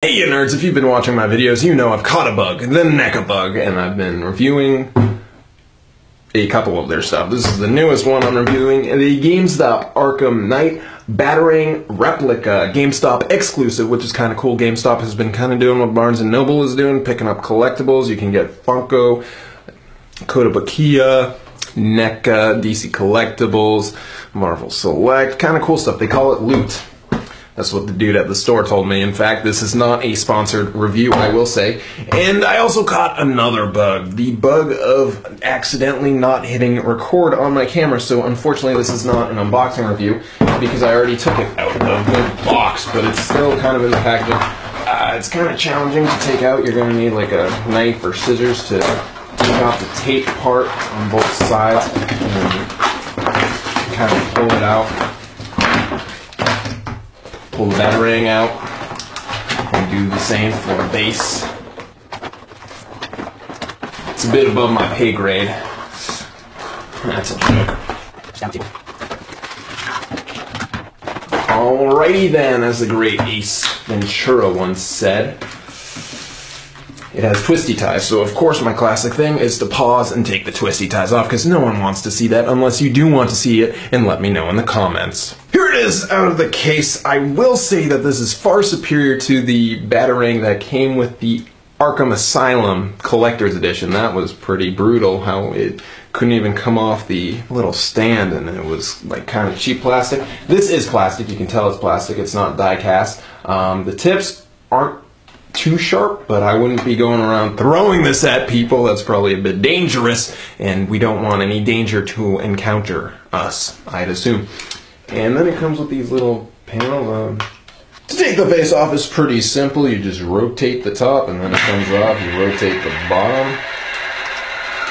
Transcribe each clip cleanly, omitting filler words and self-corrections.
Hey you nerds, if you've been watching my videos, you know I've caught a bug, the NECA bug, and I've been reviewing a couple of their stuff. This is the newest one I'm reviewing, the GameStop Arkham Knight Batarang Replica GameStop exclusive, which is kind of cool. GameStop has been kind of doing what Barnes & Noble is doing, picking up collectibles. You can get Funko, Kotobukiya, NECA, DC Collectibles, Marvel Select, kind of cool stuff. They call it loot. That's what the dude at the store told me. In fact, this is not a sponsored review, I will say. And I also caught another bug. The bug of accidentally not hitting record on my camera. So unfortunately, this is not an unboxing review because I already took it out of the box, but it's still kind of in the packaging. It's kind of challenging to take out. You're going to need like a knife or scissors to take off the tape part on both sides and kind of pull it out. Pull the Batarang out and do the same for the base. It's a bit above my pay grade. That's a joke. Alrighty then, as the great Ace Ventura once said. It has twisty ties, so of course my classic thing is to pause and take the twisty ties off, because no one wants to see that unless you do want to see it, and let me know in the comments. Here it is out of the case. I will say that this is far superior to the Batarang that came with the Arkham Asylum Collector's Edition. That was pretty brutal, how it couldn't even come off the little stand, and it was like kind of cheap plastic. This is plastic, you can tell it's plastic, it's not die cast. The tips aren't too sharp, but I wouldn't be going around throwing this at people. That's probably a bit dangerous, and we don't want any danger to encounter us, I'd assume. And then it comes with these little panels. To take the face off is pretty simple. You just rotate the top, and then it comes off. You rotate the bottom,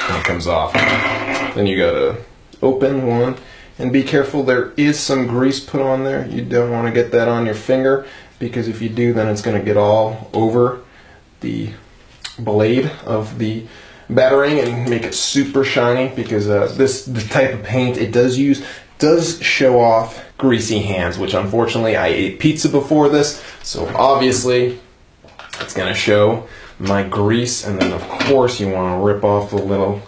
and it comes off. Then you gotta open one, and be careful, there is some grease put on there. You don't want to get that on your finger, because if you do, then it's going to get all over the blade of the Batarang and make it super shiny, because the type of paint it does show off greasy hands, which unfortunately I ate pizza before this, so obviously it's going to show my grease. And then of course you want to rip off the little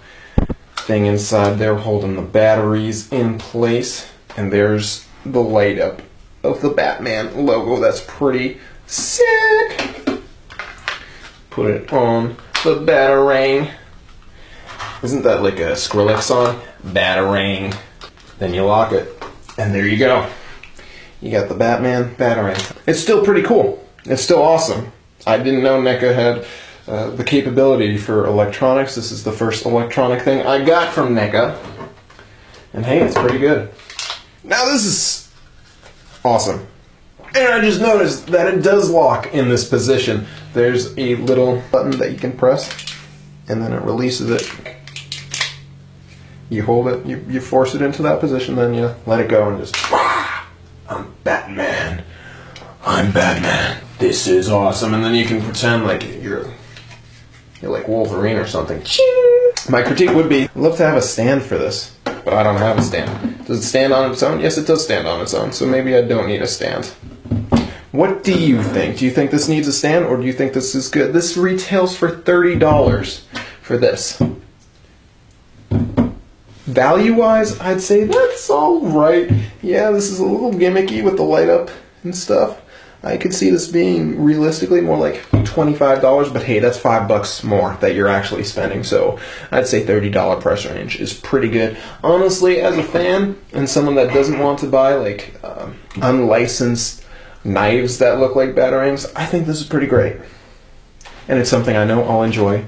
thing inside there holding the batteries in place, and there's the light up of the Batman logo. That's pretty sick. Put it on the Batarang. Isn't that like a Skrillex song? Batarang. Then you lock it, and there you go. You got the Batman Batarang. It's still pretty cool. It's still awesome. I didn't know NECA had the capability for electronics. This is the first electronic thing I got from NECA, and hey, it's pretty good. Now this is awesome. And I just noticed that it does lock in this position. There's a little button that you can press, and then it releases it. You hold it, you force it into that position, then you let it go and just, I'm Batman. I'm Batman. This is awesome. And then you can pretend like you're like Wolverine or something. My critique would be, I'd love to have a stand for this, but I don't have a stand. Does it stand on its own? Yes, it does stand on its own, so maybe I don't need a stand. What do you think? Do you think this needs a stand, or do you think this is good? This retails for $30 for this. Value-wise, I'd say that's alright. Yeah, this is a little gimmicky with the light up and stuff. I could see this being realistically more like $25, but hey, that's $5 more that you're actually spending, so I'd say $30 price range is pretty good. Honestly, as a fan and someone that doesn't want to buy like unlicensed knives that look like Batarangs, I think this is pretty great. And it's something I know I'll enjoy